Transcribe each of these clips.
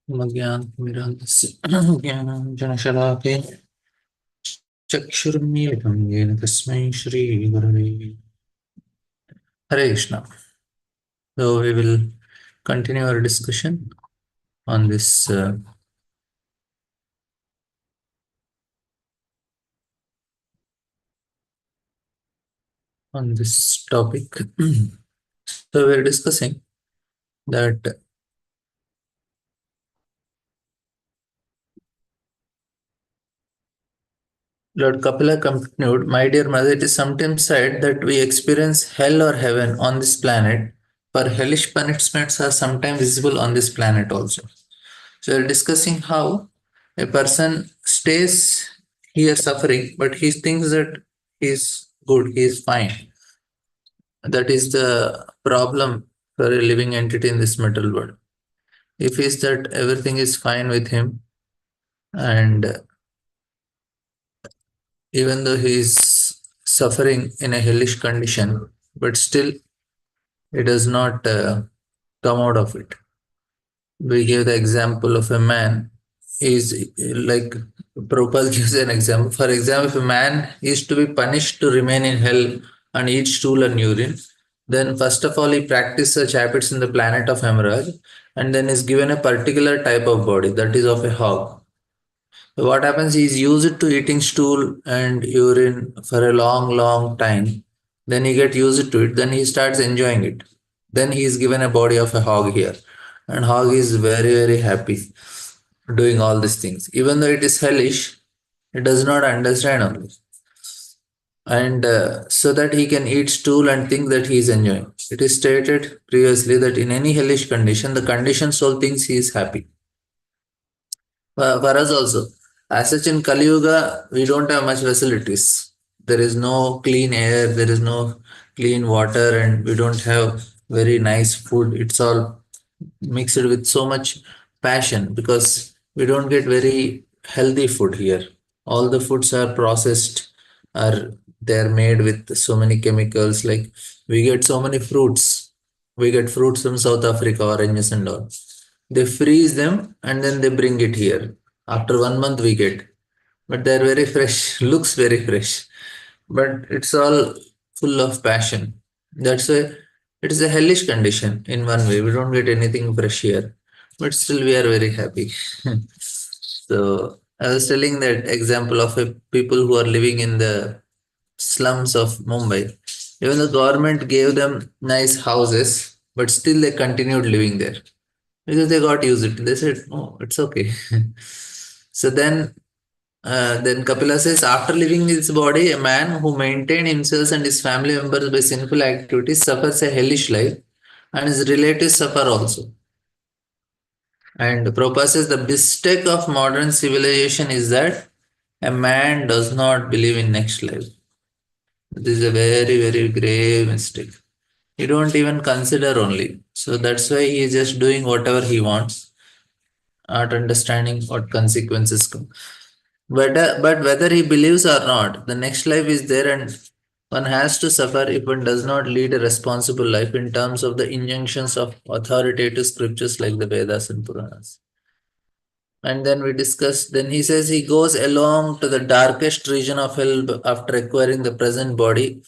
मज्ञानतिमिरान्धस्य ज्ञानाञ्जनशलाकया चक्षुरुन्मीलितं येन तस्मै श्रीगुरवे Hare Krishna. So we will continue our discussion on this topic. So we are discussing that Lord Kapila continued, My dear mother, it is sometimes said that we experience hell or heaven on this planet, for hellish punishments are sometimes visible on this planet also. So we're discussing how a person stays here suffering, but he thinks that he's good, he is fine. That is the problem for a living entity in this metal world. He feels that everything is fine with him, and even though he is suffering in a hellish condition, but still he does not come out of it. We gave the example of a man is like Prabhupada gives an example. For example, if a man is to be punished to remain in hell and eat stool and urine, then first of all he practices such habits in the planet of Emerald and then is given a particular type of body that is of a hog. So what happens is used to eating stool and urine for a long, long time. Then he get used to it. Then he starts enjoying it. Then he is given a body of a hog here. And hog is very, very happy doing all these things. Even though it is hellish, it does not understand only. And so that he can eat stool and think that he is enjoying. It is stated previously that in any hellish condition, the conditioned soul thinks he is happy. For us also, as such in Kali Yuga, we don't have much facilities. There is no clean air, there is no clean water, and we don't have very nice food. It's all mixed with so much passion because we don't get very healthy food here. All the foods are processed, are they're made with so many chemicals. Like we get so many fruits. We get fruits from South Africa, oranges and all. They freeze them and then they bring it here. After 1 month we get. But they're very fresh, looks very fresh. But it's all full of passion. That's why it is a hellish condition in one way. We don't get anything fresh here. But still we are very happy. So I was telling that example of a people who are living in the slums of Mumbai. Even the government gave them nice houses, but still they continued living there because they got used to it. They said, "Oh, it's okay." So then Kapila says, after leaving his body, a man who maintained himself and his family members by sinful activities suffers a hellish life, and his relatives suffer also. And Prabhupada says the mistake of modern civilization is that a man does not believe in next life. This is a very, very grave mistake. He don't even consider only. So that's why he is just doing whatever he wants, not understanding what consequences come. But whether he believes or not, the next life is there and one has to suffer if one does not lead a responsible life in terms of the injunctions of authoritative scriptures like the Vedas and Puranas. And then we discuss, then he says he goes along to the darkest region of hell after acquiring the present body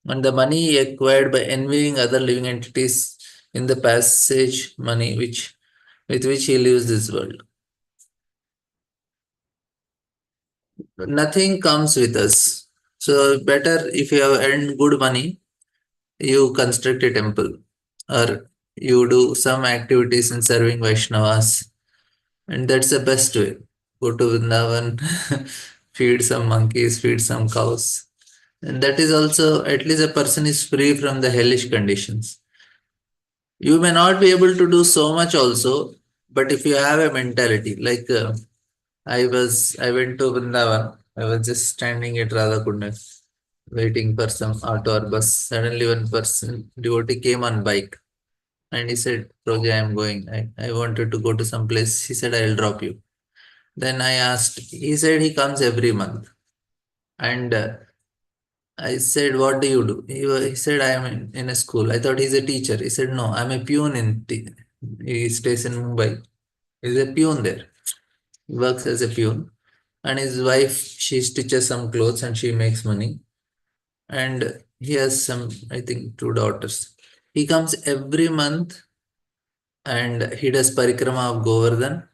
and the money he acquired by envying other living entities in the passage money which with which he leaves this world. Nothing comes with us. So better if you have earned good money, you construct a temple or you do some activities in serving Vaishnavas, and that's the best way. Go to Vrindavan, feed some monkeys, feed some cows. And that is also, at least a person is free from the hellish conditions. You may not be able to do so much also, but if you have a mentality, like I went to Vrindavan, I was just standing at Radhakunda waiting for some auto or bus. Suddenly one person, devotee came on bike and he said, Roja, I am going. I wanted to go to some place. He said, I'll drop you. Then I asked, he said he comes every month. And I said, what do you do? He said, I am in a school. I thought he's a teacher. He said, no, I'm a peon he stays in Mumbai. He's a peon there. He works as a peon. And his wife, she stitches some clothes and she makes money. And he has some, I think, two daughters. He comes every month and he does parikrama of Govardhan.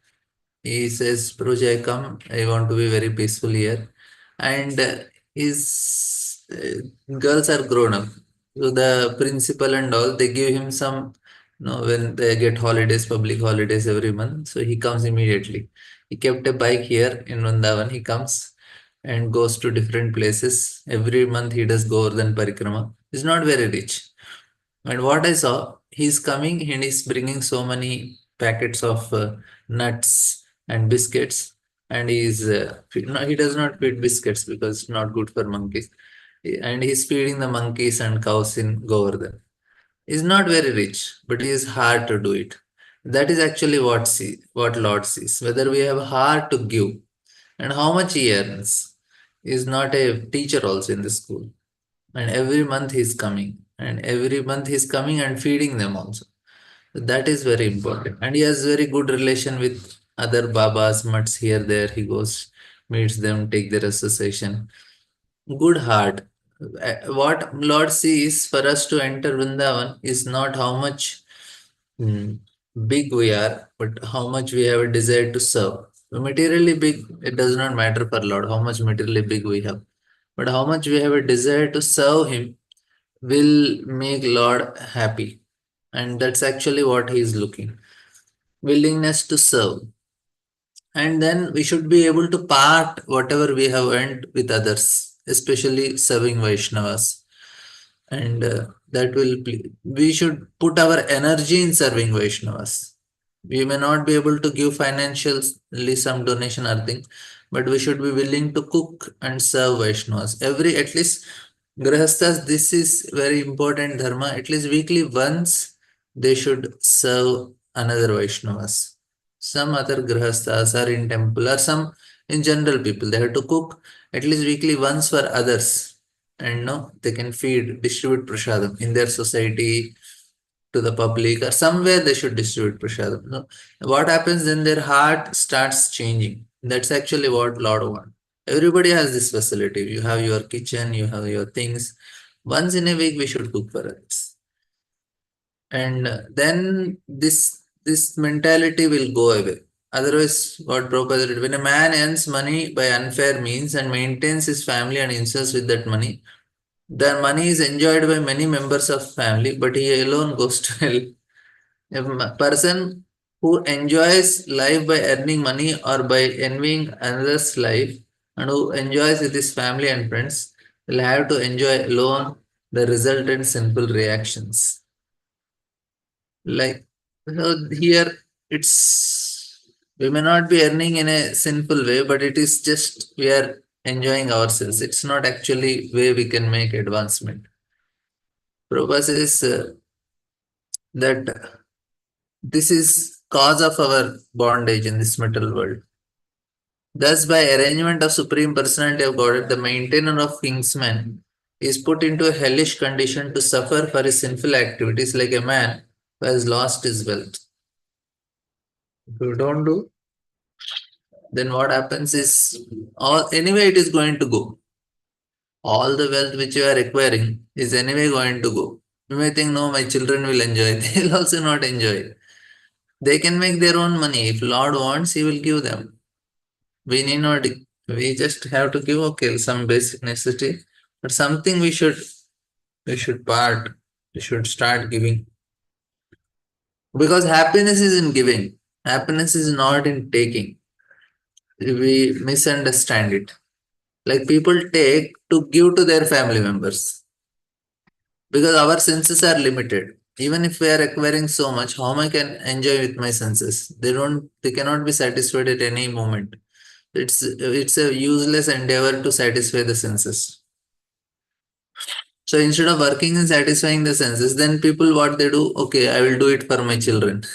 He says, Prabhuji, I come, I want to be very peaceful here. And his girls are grown up. So the principal and all, they give him some, when they get holidays, public holidays every month. So he comes immediately. He kept a bike here in Vrindavan. He comes and goes to different places. Every month he does Govardhan Parikrama. He's not very rich. And what I saw, he's coming and he's bringing so many packets of nuts and biscuits. And no, he does not feed biscuits because it's not good for monkeys. And he's feeding the monkeys and cows in Govardhan. He's not very rich, but he is hard to do it. That is actually what Lord sees. Whether we have heart to give and how much he earns. He is not a teacher also in the school, and every month he's coming, and every month he's coming and feeding them also. That is very important, and he has very good relation with other babas mutts here there. He goes, meets them, take their association. Good heart. What Lord sees for us to enter Vrindavan is not how much mm, big we are, but how much we have a desire to serve. Materially big, it does not matter for Lord how much materially big we have, but how much we have a desire to serve Him will make Lord happy. And that's actually what He is looking. Willingness to serve. And then we should be able to part whatever we have earned with others, especially serving Vaishnavas. And we should put our energy in serving Vaishnavas. We may not be able to give financially some donation or thing, but we should be willing to cook and serve Vaishnavas. At least Grihasthas, this is very important dharma. At least weekly once they should serve another Vaishnavas. Some other Grihasthas are in temple or some in general people. They have to cook at least weekly once for others, and no, they can distribute prasadam in their society to the public, or somewhere they should distribute prasadam. No, what happens then? Their heart starts changing. That's actually what Lord wants. Everybody has this facility. You have your kitchen, you have your things. Once in a week, we should cook for others, and then this mentality will go away. Otherwise, what Prabhupada did, when a man earns money by unfair means and maintains his family and insults with that money, the money is enjoyed by many members of family, but he alone goes to hell. A person who enjoys life by earning money or by envying another's life, and who enjoys with his family and friends, will have to enjoy alone the resultant sinful reactions. Like, so here it's, we may not be earning in a sinful way, but it is just we are enjoying ourselves. It's not actually way we can make advancement. Prabhupada says that this is cause of our bondage in this material world. Thus, by arrangement of Supreme Personality of Godhead, the maintainer of Kingsman is put into a hellish condition to suffer for his sinful activities like a man who has lost his wealth. If you don't do, then what happens is, anyway it is going to go. All the wealth which you are acquiring is anyway going to go. You may think, no, my children will enjoy. They will also not enjoy. They can make their own money. If Lord wants, He will give them. We need not, we just have to give, okay, some basic necessity, but something we should part, we should start giving. Because happiness is in giving, happiness is not in taking. We misunderstand it. Like people take to give to their family members because our senses are limited. Even if we are acquiring so much, how I can enjoy with my senses? They cannot be satisfied at any moment. It's a useless endeavor to satisfy the senses. So instead of working and satisfying the senses, then people what they do, okay, I will do it for my children.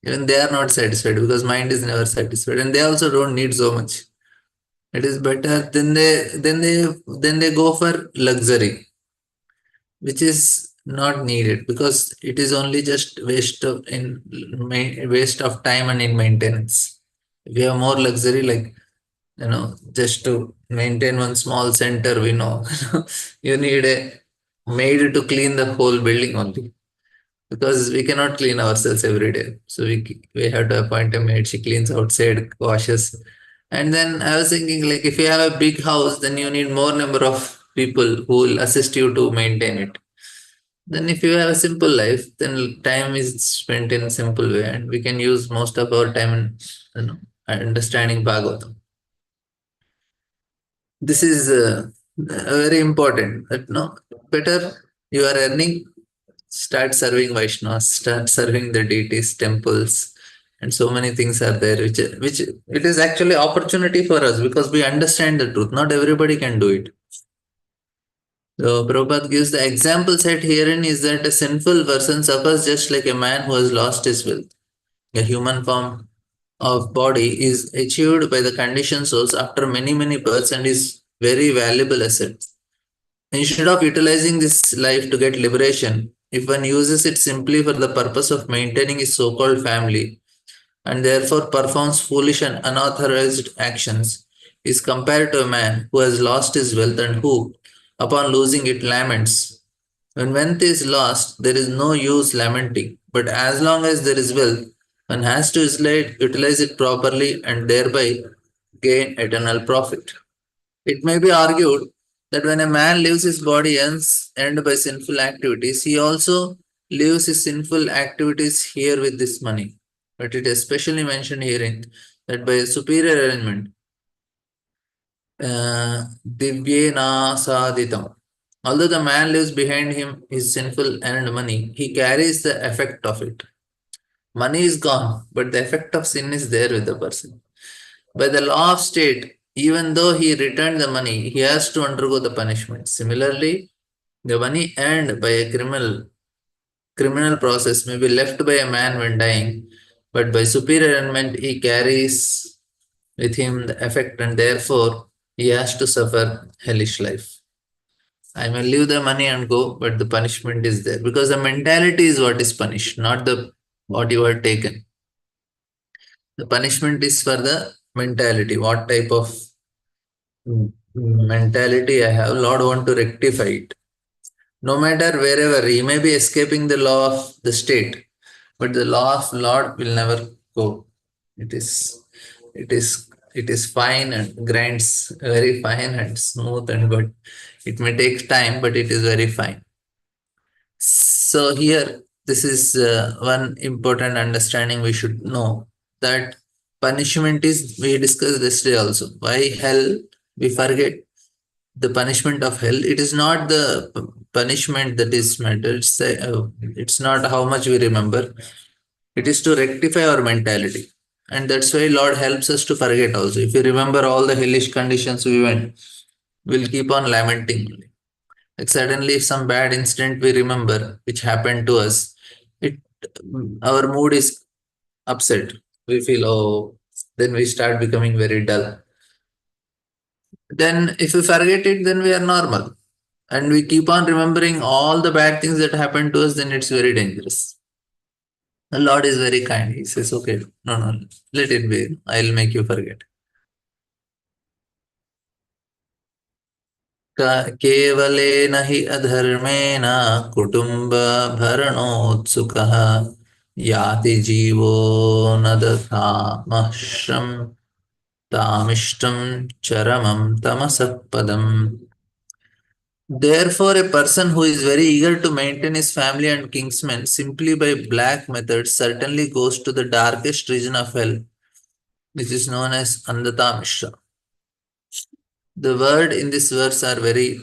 Even they are not satisfied because mind is never satisfied, and they also don't need so much. It is better then they go for luxury, which is not needed, because it is only just waste of time and in maintenance. If you have more luxury, like just to maintain one small center, we know you need a maid to clean the whole building only, because we cannot clean ourselves every day. So we have to appoint a maid. She cleans outside, washes, and then I was thinking, like, if you have a big house, then you need more number of people who will assist you to maintain it. Then if you have a simple life, then time is spent in a simple way, and we can use most of our time in understanding Bhagavatam. This is very important. That no, better you are earning, start serving Vaishnavas, start serving the deities, temples, and so many things are there. Which it is actually opportunity for us because we understand the truth. Not everybody can do it. So Prabhupada gives the example set herein is that a sinful person suffers just like a man who has lost his wealth. A human form of body is achieved by the conditioned souls after many births and is very valuable asset. Instead of utilizing this life to get liberation, if one uses it simply for the purpose of maintaining his so-called family and therefore performs foolish and unauthorized actions, is compared to a man who has lost his wealth and who, upon losing it, laments. When wealth is lost, there is no use lamenting, but as long as there is wealth, one has to utilize it properly and thereby gain eternal profit. It may be argued that when a man leaves his body earned by sinful activities, he also leaves his sinful activities here with this money. But it is especially mentioned herein that by a superior arrangement, divyena saditam. Although the man leaves behind him his sinful earned money, he carries the effect of it. Money is gone, but the effect of sin is there with the person. By the law of state, even though he returned the money, he has to undergo the punishment. Similarly, the money earned by a criminal process may be left by a man when dying, but by superior arrangement he carries with him the effect and therefore he has to suffer hellish life. I may leave the money and go, but the punishment is there because the mentality is what is punished, not the what you have taken. The punishment is for the mentality, what type of mentality I have. Lord want to rectify it. No matter wherever, he may be escaping the law of the state, but the law of Lord will never go. It is, it is fine and grinds very fine and smooth and good. It may take time, but it is very fine. So here, this is one important understanding we should know, that punishment is, we discussed this day also. Why hell? We forget the punishment of hell. It is not the punishment that is matter. It's not how much we remember. It is to rectify our mentality. And that's why Lord helps us to forget also. If you remember all the hellish conditions we went, we'll keep on lamenting. Like suddenly, if some bad incident we remember which happened to us, it our mood is upset. We feel, oh, then we start becoming very dull. Then if we forget it, then we are normal. And we keep on remembering all the bad things that happened to us, then it's very dangerous. The Lord is very kind. He says, okay, no, let it be. I'll make you forget. केवलेन हि अधर्मेण कुटुम्बभरणोत्सुकः याति जीवो न दधामह्शं तामिष्टं चरमं तमसः पदम्. Therefore, a person who is very eager to maintain his family and kinsmen simply by black methods certainly goes to the darkest region of hell, which is known as Andhata Mishra. The word in this verse are very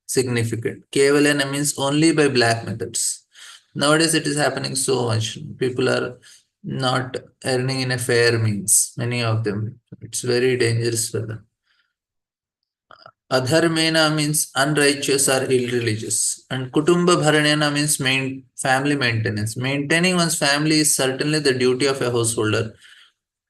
significant. Kevalena means only by black methods. Nowadays it is happening so much. People are not earning in a fair means, many of them. It's very dangerous for them. Adharmena means unrighteous or irreligious. And Kutumba Bharanena means family maintenance. Maintaining one's family is certainly the duty of a householder,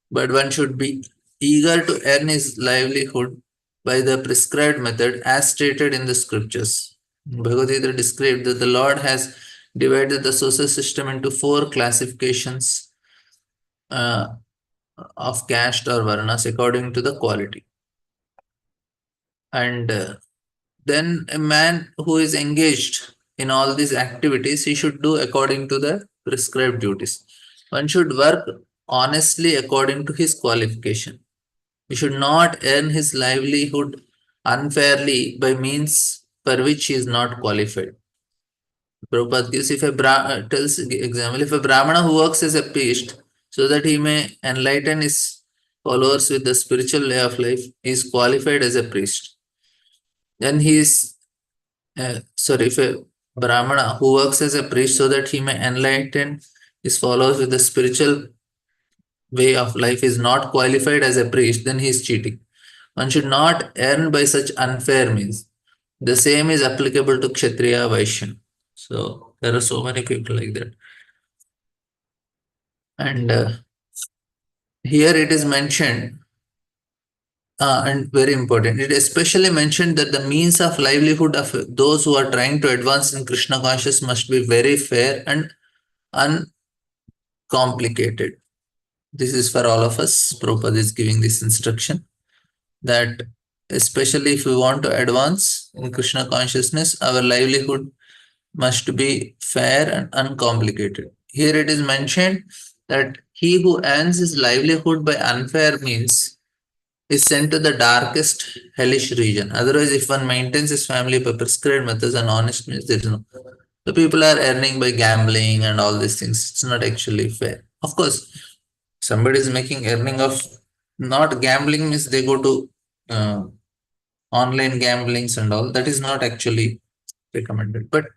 but one should be eager to earn his livelihood by the prescribed method as stated in the scriptures. Bhagavad Gita described that the Lord has divided the social system into four classifications uh, of caste or varnas according to the quality. And then a man who is engaged in all these activities, he should do according to the prescribed duties. One should work honestly according to his qualification. He should not earn his livelihood unfairly by means for which he is not qualified. Prabhupada gives if a tells example, if a Brahmana who works as a priest so that he may enlighten his followers with the spiritual way of life, he is qualified as a priest. Then he is if a Brahmana who works as a priest so that he may enlighten his followers with the spiritual way of life is not qualified as a priest, then he is cheating. One should not earn by such unfair means. The same is applicable to Kshatriya Vaishya. So there are so many people like that. And here it is mentioned, and very important, it especially mentioned that the means of livelihood of those who are trying to advance in Krishna consciousness must be very fair and uncomplicated. This is for all of us. Prabhupada is giving this instruction that especially if we want to advance in Krishna consciousness, our livelihood must be fair and uncomplicated. Here it is mentioned that he who earns his livelihood by unfair means is sent to the darkest hellish region. Otherwise, if one maintains his family by prescribed methods and honest means, there is no. The people are earning by gambling and all these things. It's not actually fair. Of course, somebody is making earning of not gambling means they go to uh, online gamblings and all. That is not actually recommended. But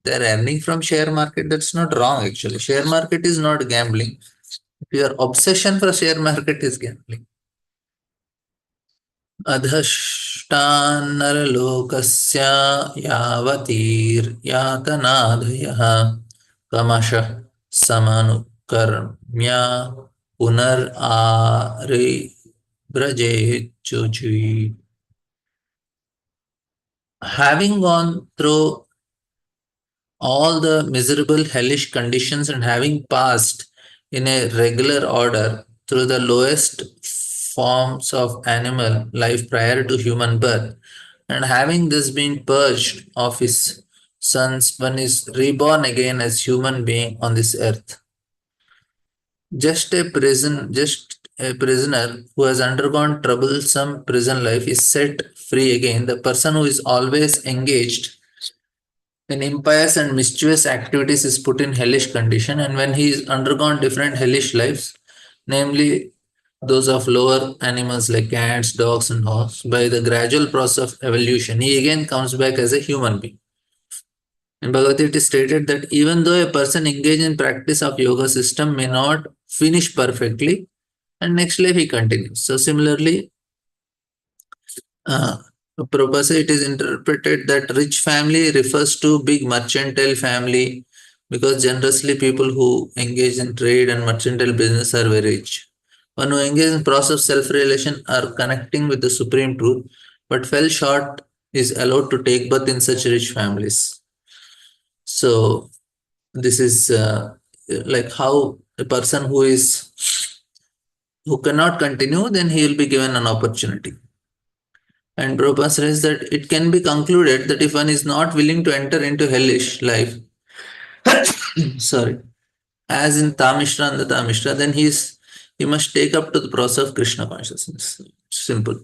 they're earning from share market. That's not wrong actually. Share market is not gambling. Your obsession for share market is gambling. अधष्टान्नरलोकस्य यावतीर्यातनादयः कमशः समनुकर्म्य पुनरारिव्रजेच्युचि. Having gone through all the miserable hellish conditions and having passed in a regular order through the lowest forms of animal life prior to human birth, and having this been purged of his sons, one is reborn again as human being on this earth. Just a prisoner who has undergone troublesome prison life is set free again. The person who is always engaged in impious and mischievous activities is put in hellish condition, and when he is undergone different hellish lives, namely those of lower animals like cats, dogs, and horses, by the gradual process of evolution, he again comes back as a human being. In Bhagavad Gita, it is stated that even though a person engaged in practice of yoga system may not finish perfectly, and next life he continues. So similarly, uh, Prabhupada, it is interpreted that rich family refers to big mercantile family because generously people who engage in trade and mercantile business are very rich. One who engages in process of self-realization are connecting with the supreme truth, but fell short is allowed to take birth in such rich families. So this is like how a person who cannot continue, then he will be given an opportunity. And Prabhupada says that it can be concluded that if one is not willing to enter into hellish life, sorry, as in Tamishra and the Tamishra, then he must take up to the process of Krishna consciousness. Simple.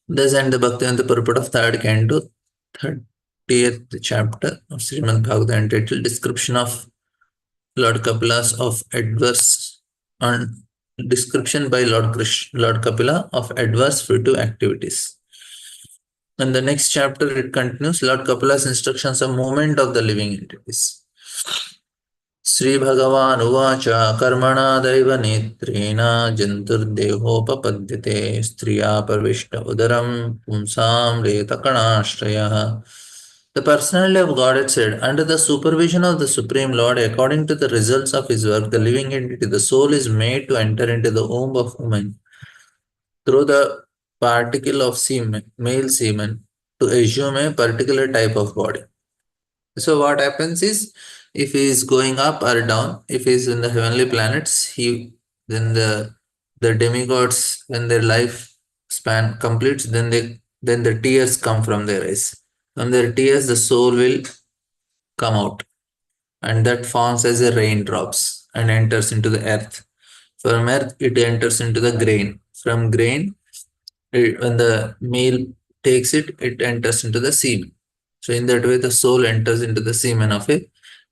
Thus end the Bhakti and the purport of third canto, 30th chapter of Srimad Bhagavatam, entitled Description of Lord Kapila's of Adverse and Description by Lord Kapila of Adverse Fruitive Activities. In the next chapter, it continues Lord Kapila's instructions on movement of the living entities. Sri Bhagavan Uvacha Karmana Daiva Netrena Janturdehopapadyate Striya Parvishta Udaram Pumsam Retakanashraya. The personality of God had said, under the supervision of the Supreme Lord, according to the results of his work, the living entity, the soul is made to enter into the womb of woman through the particle of semen, male semen. to assume a particular type of body. So what happens is, if he is going up or down, if he is in the heavenly planets, he then the demigods, when their life span completes, then the tears come from their eyes. From their tears, the soul will come out, and that forms as a raindrops and enters into the earth. From earth, it enters into the grain. From grain, when the male takes it, it enters into the semen. So in that way, the soul enters into the semen of a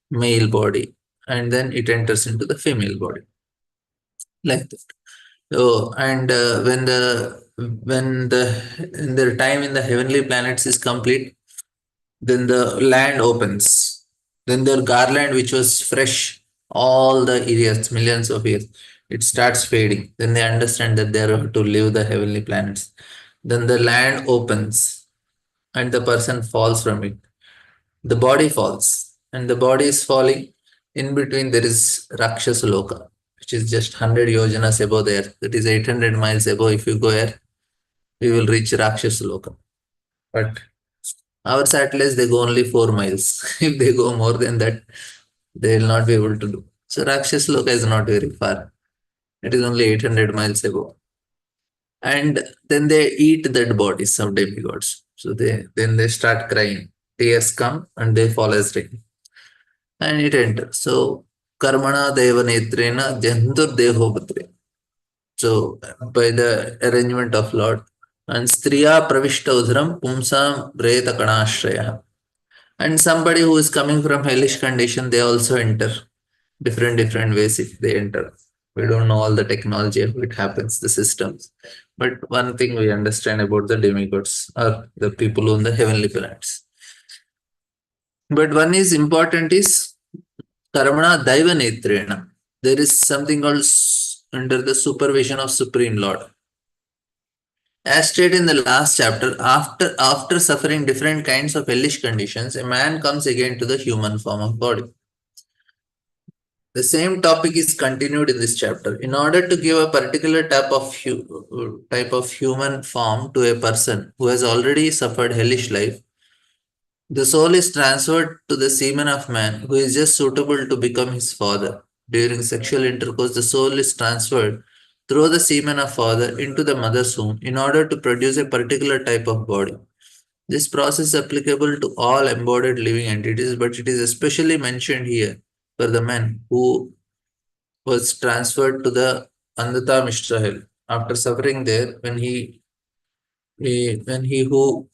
male body, and then it enters into the female body, like that. So, and when the in the time in the heavenly planets is complete, then the land opens. Then their garland, which was fresh all the years, millions of years, it starts fading. Then they understand that they are to leave the heavenly planets. Then the land opens and the person falls from it. The body falls, and the body is falling. In between, there is Rakshasa Loka, which is just 100 yojanas above there. That is 800 miles above. If you go there, we will reach Rakshasa Loka. But our satellites, they go only 4 miles. If they go more than that, they will not be able to do. So Rakshasa Loka is not very far. It is only 800 miles above. And then they eat dead bodies of demigods. So they start crying. Tears come and they fall as rain. And it enters. So Karmana Deva Netrena Jantur Dehopatre. So by the arrangement of Lord. And Striya Pravishta Udharam Pumsam Breta Kanashraya. And somebody who is coming from hellish condition, they also enter different ways if they enter. We don't know all the technology how it happens, the systems. But one thing we understand about the demigods or the people on the heavenly planets. But one is important is Karmana Daiva Netrena. There is something called under the supervision of Supreme Lord. As stated in the last chapter, after suffering different kinds of hellish conditions, a man comes again to the human form of body. The same topic is continued in this chapter. In order to give a particular type of human form to a person who has already suffered hellish life, the soul is transferred to the semen of man who is just suitable to become his father. During sexual intercourse, the soul is transferred through the semen of father into the mother's womb in order to produce a particular type of body. This process is applicable to all embodied living entities, but it is especially mentioned here for the man who was transferred to the Andhata Mishra Hill. After suffering there, when he who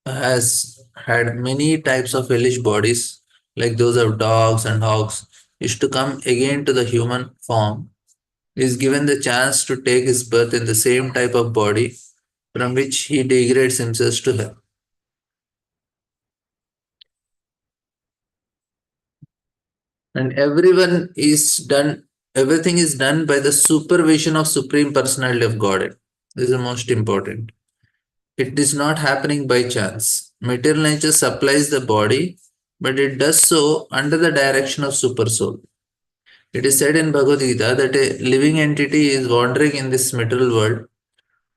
has had many types of hellish bodies, like those of dogs and hogs, is to come again to the human form, is given the chance to take his birth in the same type of body from which he degrades himself to hell. And everything is done by the supervision of Supreme Personality of Godhead. This is the most important. It is not happening by chance. Material nature supplies the body, but it does so under the direction of Super Soul. It is said in Bhagavad Gita that a living entity is wandering in this material world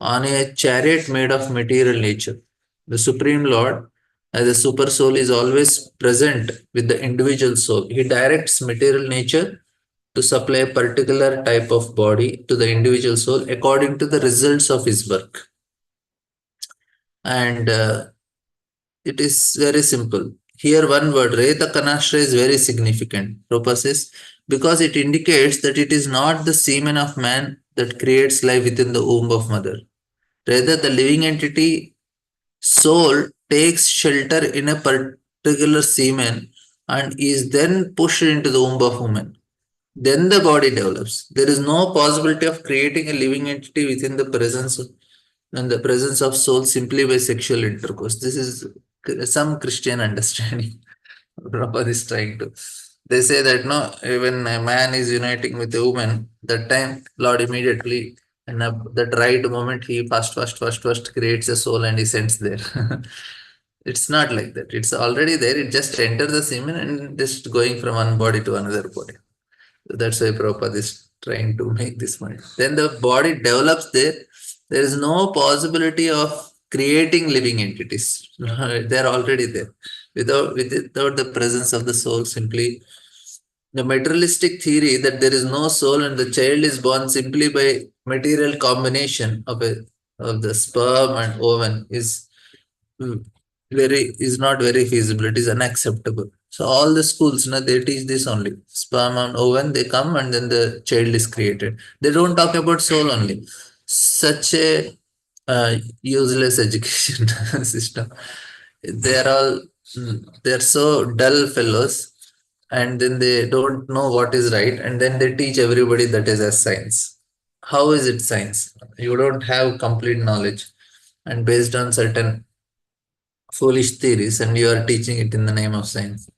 on a chariot made of material nature. The Supreme Lord, as a super soul, is always present with the individual soul. He directs material nature to supply a particular type of body to the individual soul according to the results of his work. And it is very simple. Here, one word, Reta Kanashra, is very significant. Prabhupada says, because it indicates that it is not the semen of man that creates life within the womb of mother. Rather, the living entity soul takes shelter in a particular semen and is then pushed into the womb of woman. Then the body develops. There is no possibility of creating a living entity within the presence of soul simply by sexual intercourse. This is some Christian understanding. Prabhupada is trying to. They say that no, when a man is uniting with a woman, that time Lord immediately and that right moment he first creates a soul and he sends there. It's not like that. It's already there. It just enters the semen and just going from one body to another body. So that's why Prabhupada is trying to make this point. Then the body develops there. There is no possibility of creating living entities. They're already there. Without the presence of the soul, simply the materialistic theory that there is no soul and the child is born simply by material combination of the sperm and ovum mm, is not very feasible. It is unacceptable. So all the schools, they teach this only. Sperm and ovum, they come and then the child is created. They don't talk about soul only. Such a useless education system. They are all they are so dull fellows, and then they don't know what is right, and then they teach everybody that is as science. How is it science? You don't have complete knowledge, and based on certain foolish theories, and you are teaching it in the name of science.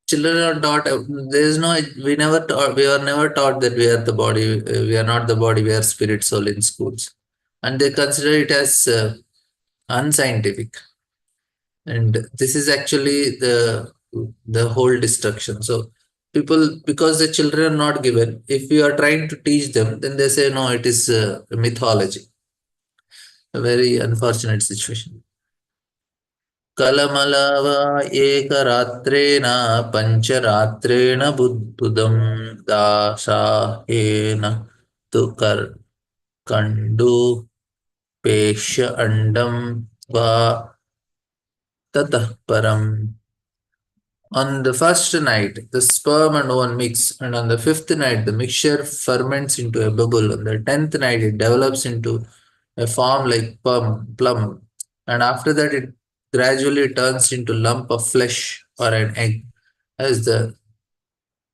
Children are taught. There is no. We never taught. We are never taught that we are the body. We are not the body. We are spirit, soul in schools, and they consider it as unscientific. And this is actually the whole destruction. So people, because the children are not given, if we are trying to teach them, then they say no, it is mythology. A very unfortunate situation. कलमलव एकरात्रेण पञ्चरात्रेण बुद्बुदं दासाहेन तु कण्डूपेष्य अण्डं वा ततः परम्. On the first night, the sperm and ovum mix, and on the fifth night, the mixture ferments into a bubble. On the 10th night, it develops into a form like plum, and after that, it gradually turns into lump of flesh or an egg, as the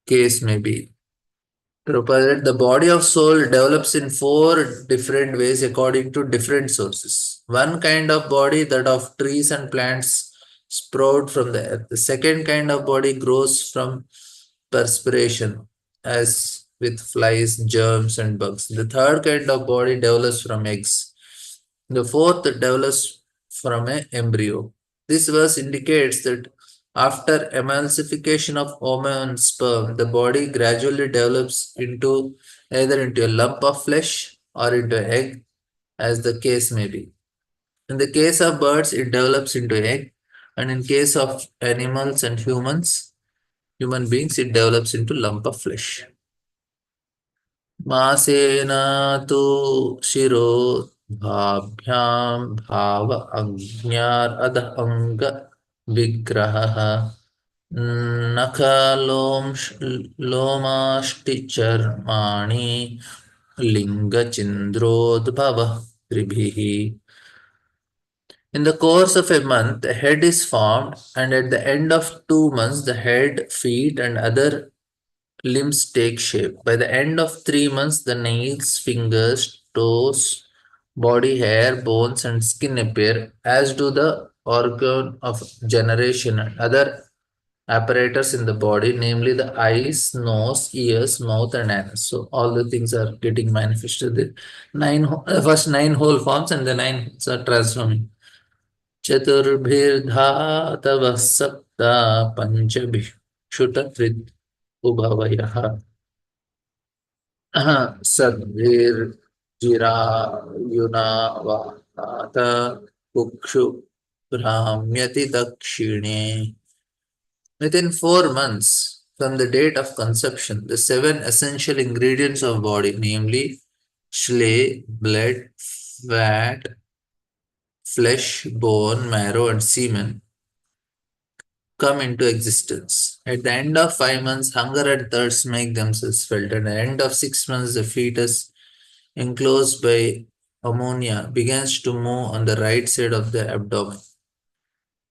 case may be. Prabhupada, the body of soul develops in four different ways according to different sources. One kind of body, that of trees and plants, sprout from the earth. The second kind of body grows from perspiration, as with flies, germs, and bugs. The third kind of body develops from eggs. The fourth develops from an embryo. This verse indicates that after emulsification of ovum and sperm, the body gradually develops into either into a lump of flesh or into an egg, as the case may be. In the case of birds, it develops into egg, and in case of animals and human beings, it develops into lump of flesh. मासेन तु शिरो भाभ्यां भाव अज्ञार अध अंग विग्रहः लोमाष्टिचर्माणि लिङ्गचिन्द्रोद्भवः त्रिभिः. In the course of a month, the head is formed, and at the end of 2 months, the head, feet, and other limbs take shape. By the end of 3 months, the nails, fingers, toes, body hair, bones, and skin appear, as do the organ of generation and other apparatus in the body, namely the eyes, nose, ears, mouth, and anus. So all the things are getting manifested. The first nine whole forms, and the nine are transforming. चतुर्भिर्धा तव सप्ता पंचभिक्षुटकृत् उभवयः सद्भिर्जिरायुना वात कुक्षु भ्राम्यति दक्षिणे. Within 4 months from the date of conception, the seven essential ingredients of body, namely shlay, blood, fat, flesh, bone, marrow, and semen, come into existence. At the end of 5 months, hunger and thirst make themselves felt. At the end of 6 months, the fetus, enclosed by ammonia, begins to move on the right side of the abdomen.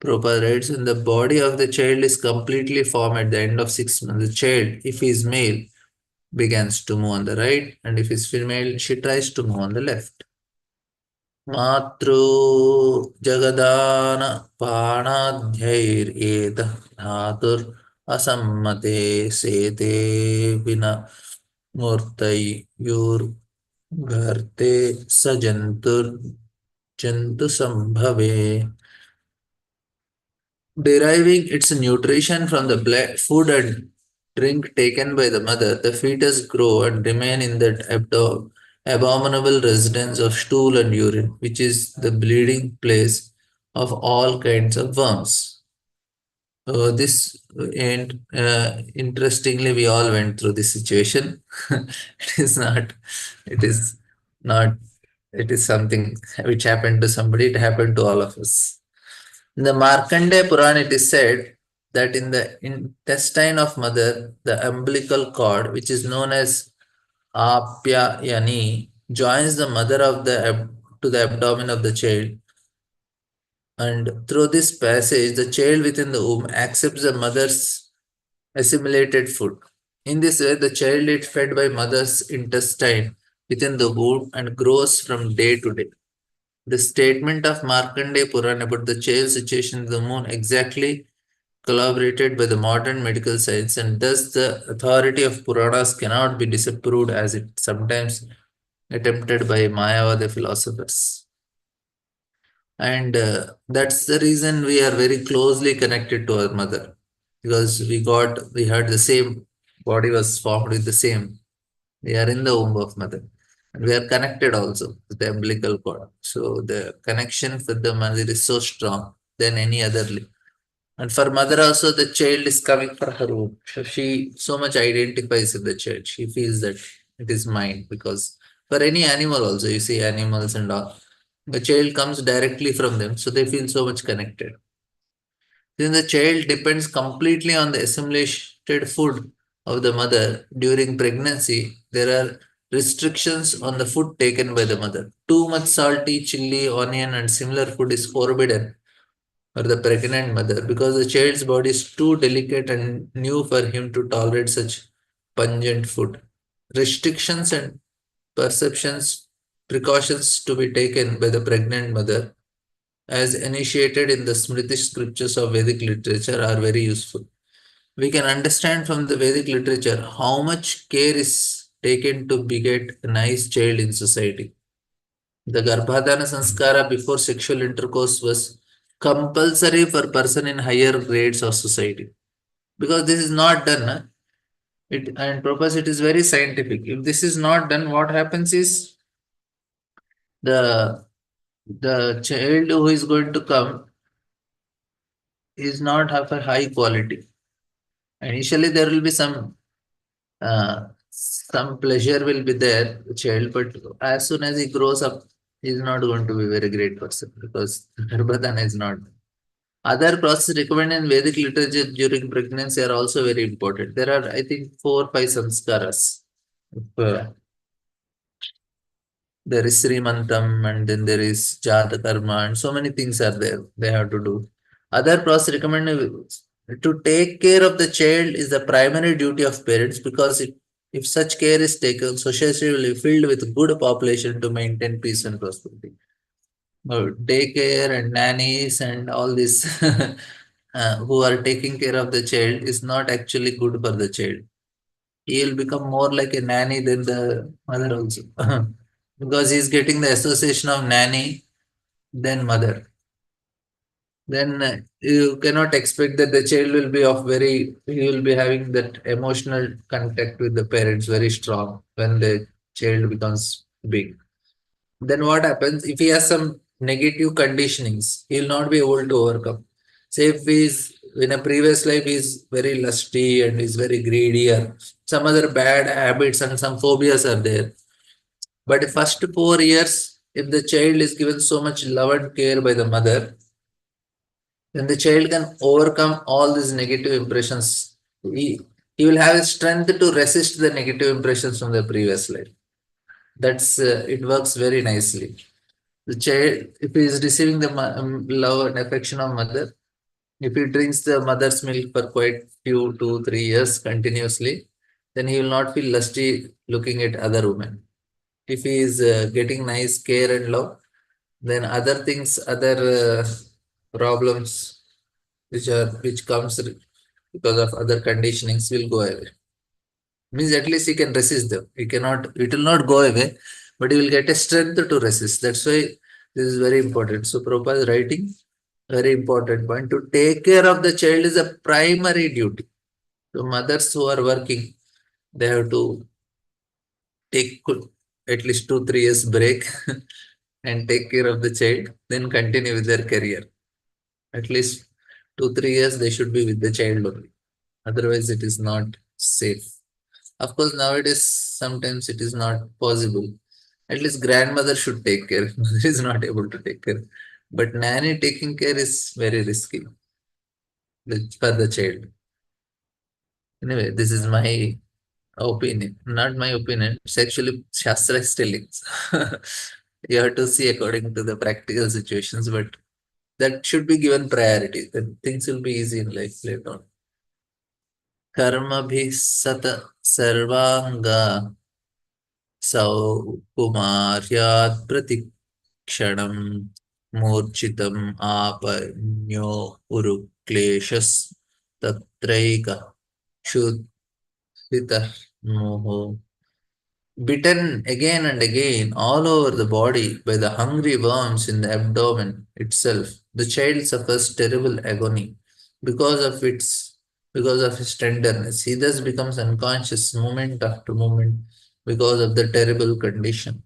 Prabhupada writes, when the body of the child is completely formed at the end of 6 months, the child, if he is male, begins to move on the right, and if he is female, she tries to move on the left. मातृ जगदान पाणाध्यैरेतः धातुर असम्मते सेते विना मूर्तयुर्गर्ते स जन्तु संभवे. Deriving its nutrition from the food and drink taken by the mother, the fetus grow and remain in that abominable residence of stool and urine, which is the bleeding place of all kinds of worms. This and interestingly, we all went through this situation. it is not, it is not, it is something which happened to somebody, it happened to all of us. In the Markandeya Purana, it is said that in the intestine of mother, the umbilical cord, which is known as Apyayani, joins the mother of the to the abdomen of the child, and through this passage, the child within the womb accepts the mother's assimilated food. In this way, the child is fed by mother's intestine within the womb and grows from day to day. The statement of Markandeya Purana about the child situation in the moon exactly collaborated by the modern medical science, and thus the authority of Puranas cannot be disapproved as it sometimes attempted by Mayavada philosophers. And that's the reason we are very closely connected to our mother, because we had the same body was formed with the same. We are in the womb of mother, and we are connected also with the umbilical cord. So the connection with the mother is so strong than any other. And for mother also, the child is coming for her womb. So she so much identifies with the child. She feels that it is mine, because for any animal also, you see animals and all, the child comes directly from them, so they feel so much connected. Then the child depends completely on the assimilated food of the mother during pregnancy. There are restrictions on the food taken by the mother. Too much salty, chili, onion, and similar food is forbidden for the pregnant mother, because the child's body is too delicate and new for him to tolerate such pungent food. Restrictions and perceptions, precautions to be taken by the pregnant mother, as initiated in the Smriti scriptures of Vedic literature, are very useful. We can understand from the Vedic literature how much care is taken to beget a nice child in society. The Garbhadana Sanskara before sexual intercourse was compulsory for person in higher grades of society. Because this is not done, it and purpose it is very scientific. If this is not done, what happens is the the child who is going to come is not of a high quality. Initially, there will be some pleasure will be there, the child, but as soon as he grows up, he is not going to be a very great person, because Garbhadana is not. Other processes recommended in Vedic literature during pregnancy are also very important. There are, I think, 4 or 5 samskaras. Uh, there is Srimantam, and then there is Jata Karma, and so many things are there they have to do. Other process recommended to take care of the child is the primary duty of parents, because if such care is taken, society will be filled with good population to maintain peace and prosperity. Daycare and nannies and all this who are taking care of the child is not actually good for the child. He will become more like a nanny than the mother also, because he is getting the association of nanny than mother. Then you cannot expect that the child will be of very, he will be having that emotional contact with the parents very strong when the child becomes big. Then what happens if he has some negative conditionings? He will not be able to overcome. Say if he is in a previous life he is very lusty and is very greedy, or some other bad habits and some phobias are there. But the first 4 years, if the child is given so much love and care by the mother, then the child can overcome all these negative impressions. He will have a strength to resist the negative impressions from the previous life. That's it works very nicely. The child, if he is receiving the love and affection of mother, if he drinks the mother's milk for quite few 2 3 years continuously, then he will not feel lusty looking at other women. If he is getting nice care and love, then other things, other problems which comes because of other conditionings will go away. Means at least he can resist them. He cannot, it will not go away, but he will get a strength to resist. That's why this is very important. So Prabhupada writing, very important point. To take care of the child is a primary duty. So mothers who are working, they have to take good. at least 2 3 years break and take care of the child, then continue with their career. At least 2 3 years they should be with the child only. Otherwise, it is not safe. Of course, nowadays sometimes it is not possible. At least grandmother should take care. Mother is not able to take care. But nanny taking care is very risky for the child. Anyway, this is my opinion. Not my opinion. It's actually Shastra is telling. You have to see according to the practical situations, but that should be given priority. Then things will be easy in life later on. Karma bhi sat sarvanga सौकुमार्यात् प्रतिक्षणं मूर्छितम् आपन्यो उरुक्लेशस्तत्रैकः क्षुधितः Moho. Bitten again and again all over the body by the hungry worms in the abdomen itself, the child suffers terrible agony because of its because of his tenderness. He thus becomes unconscious moment after moment because of the terrible condition.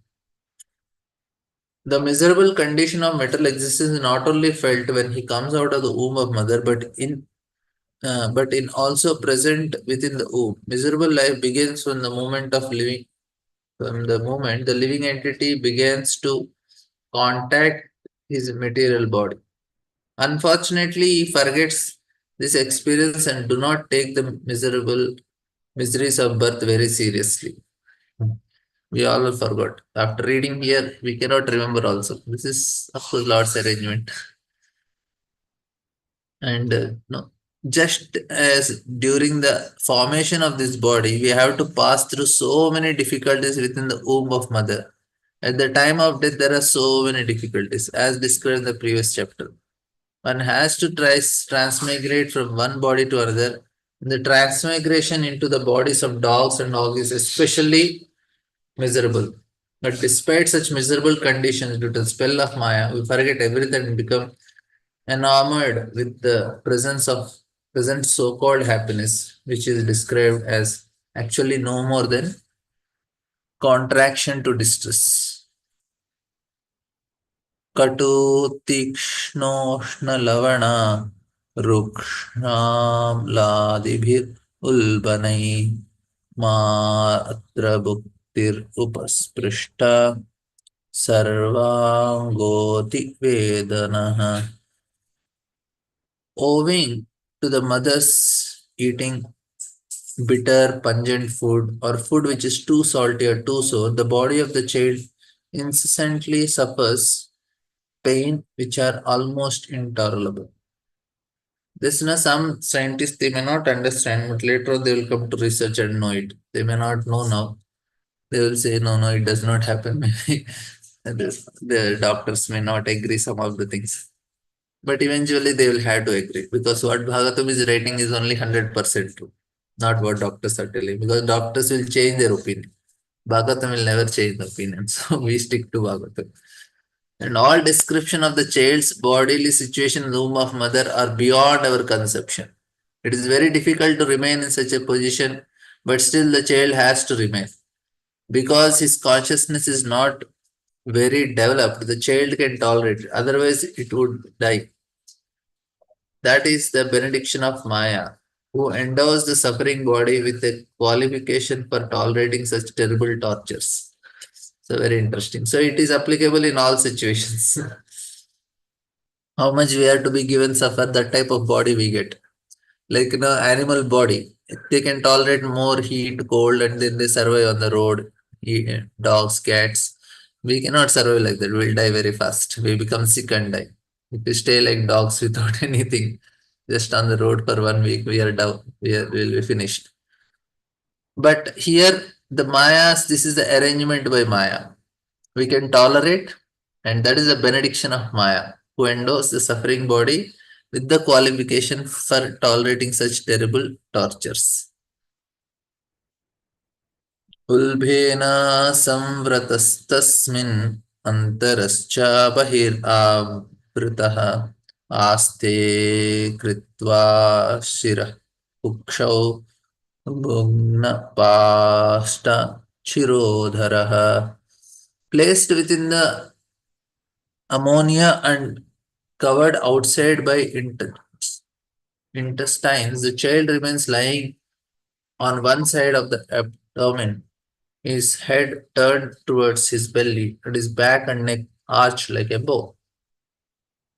The miserable condition of material existence is not only felt when he comes out of the womb of mother, but in also present within the womb. Miserable life begins when the moment of living from the moment the living entity begins to contact his material body. Unfortunately, he forgets this experience and do not take the miserable miseries of birth very seriously. We all forgot. After reading here, we cannot remember also. This is, of course, Lord's arrangement. And no, just as during the formation of this body, we have to pass through so many difficulties within the womb of mother. At the time of death, there are so many difficulties, as described in the previous chapter. One has to transmigrate from one body to another. The transmigration into the bodies of dogs and dogs is especially miserable. But despite such miserable conditions, due to the spell of Maya, we forget everything and become enamored with the present so-called happiness, which is described as actually no more than contraction to distress. कटु तीक्ष्णोष्णलवणा रुक्ष्णाम्लादिभिरुल्बनैः मात्र भुक्तिरुपस्पृष्टा सर्वाङ्गोऽतिवेदनः. Owing to the mother's eating bitter, pungent food or food which is too salty or too sour, the body of the child incessantly suffers pain which are almost intolerable. This, some scientists they may not understand, but later on they will come to research and know it. They may not know now. They will say, no, no, it does not happen. Maybe the doctors may not agree some of the things. But eventually they will have to agree because what Bhagavatam is writing is only 100% true, not what doctors are telling. Because doctors will change their opinion. Bhagavatam will never change the opinion. So we stick to Bhagavatam. And all description of the child's bodily situation in the womb of mother are beyond our conception. It is very difficult to remain in such a position, but still the child has to remain. Because his consciousness is not very developed, the child can tolerate it. Otherwise, it would die. That is the benediction of Maya, who endows the suffering body with a qualification for tolerating such terrible tortures. So very interesting. So it is applicable in all situations. How much we are to be given suffer, that type of body we get. Like animal body, they can tolerate more heat, cold, and then they survive on the road. Dogs, cats. We cannot survive like that. We'll die very fast. We become sick and die. If we stay like dogs without anything, just on the road for 1 week, we are down. We'll be finished. But here, the Mayas, this is the arrangement by Maya. We can tolerate, and that is the benediction of Maya, who endows the suffering body with the qualification for tolerating such terrible tortures. उल्भेन संव्रतस्तस्मिन् अन्तरश्चाबहिरावृतः आस्ते कृत्वा शिरः कुक्षौ भुग्नपाष्ट शिरोधरः Placed within the ammonia and covered outside by intestines, the child remains lying on one side of the abdomen, his head turned towards his belly, and his back and neck arched like a bow.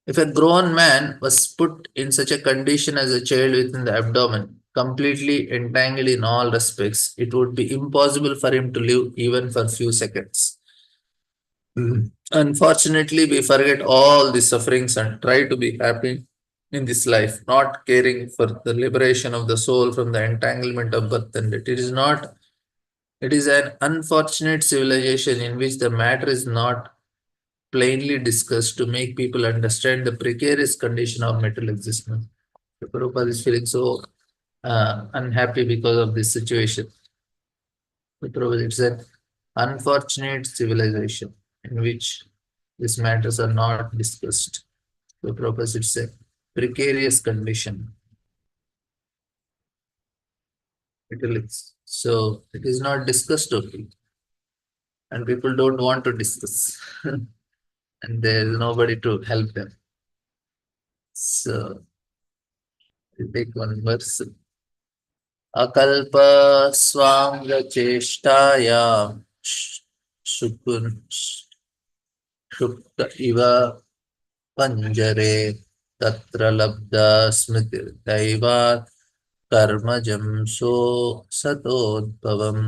If a grown man was put in such a condition as a child within the abdomen, completely entangled in all respects, it would be impossible for him to live even for a few seconds. Unfortunately, we forget all the sufferings and try to be happy in this life, not caring for the liberation of the soul from the entanglement of birth and death. It is not, it is an unfortunate civilization in which the matter is not plainly discussed to make people understand the precarious condition of material existence. The Prabhupada is feeling so unhappy because of this situation. The Prabhupada, it's an unfortunate civilization in which these matters are not discussed. The Prabhupada, it's a precarious condition. So it is not discussed only, and people don't want to discuss, and there is nobody to help them. So we take one verse. अकल्प स्वाङ्गचेष्टायां शुकुन् शुक्त इव पञ्जरे तत्र लब्धा स्मृतिर्दैवात् कर्मजं सो सतोद्भवम्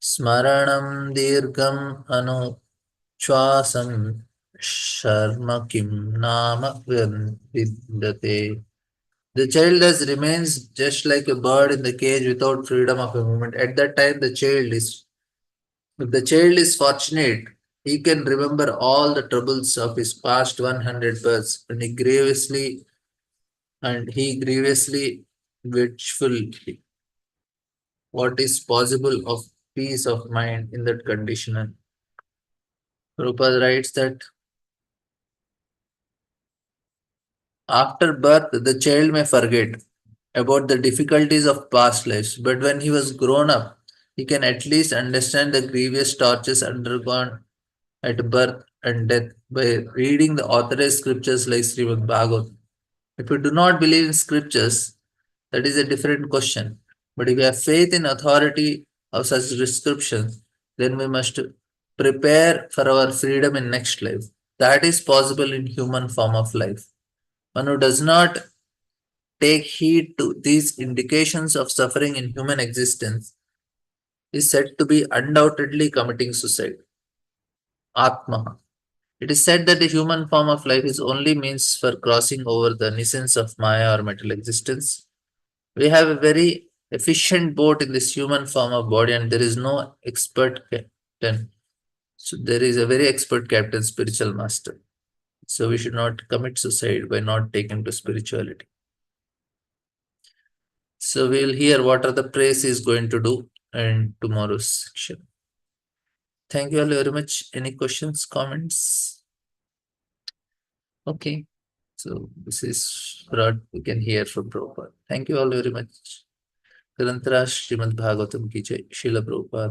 स्मरणं दीर्घम् अनुश्वासं शर्म किं नाम विन्दते. The child thus remains just like a bird in the cage without freedom of a movement. At that time, if the child is fortunate, he can remember all the troubles of his past 100 births, and he grievously wishful what is possible of peace of mind in that condition. And Prabhupada writes that after birth, the child may forget about the difficulties of past lives, but when he was grown up, he can at least understand the grievous tortures undergone at birth and death by reading the authorized scriptures like Srimad Bhagavatam. If we do not believe in scriptures, that is a different question. But if we have faith in authority of such descriptions, then we must prepare for our freedom in next life. That is possible in human form of life. One who does not take heed to these indications of suffering in human existence is said to be undoubtedly committing suicide. Atma. It is said that the human form of life is only means for crossing over the nuisance of Maya or material existence. We have a very efficient boat in this human form of body, and there is no expert captain. So there is a very expert captain, spiritual master. So we should not commit suicide by not taking to spirituality. So we'll hear what are the praise is going to do in tomorrow's section. Thank you all very much. Any questions, comments? Okay. So this is what we can hear from Prabhupada. Thank you all very much. Grantara Srimad Bhagavatam ki jai. Srila Prabhupada.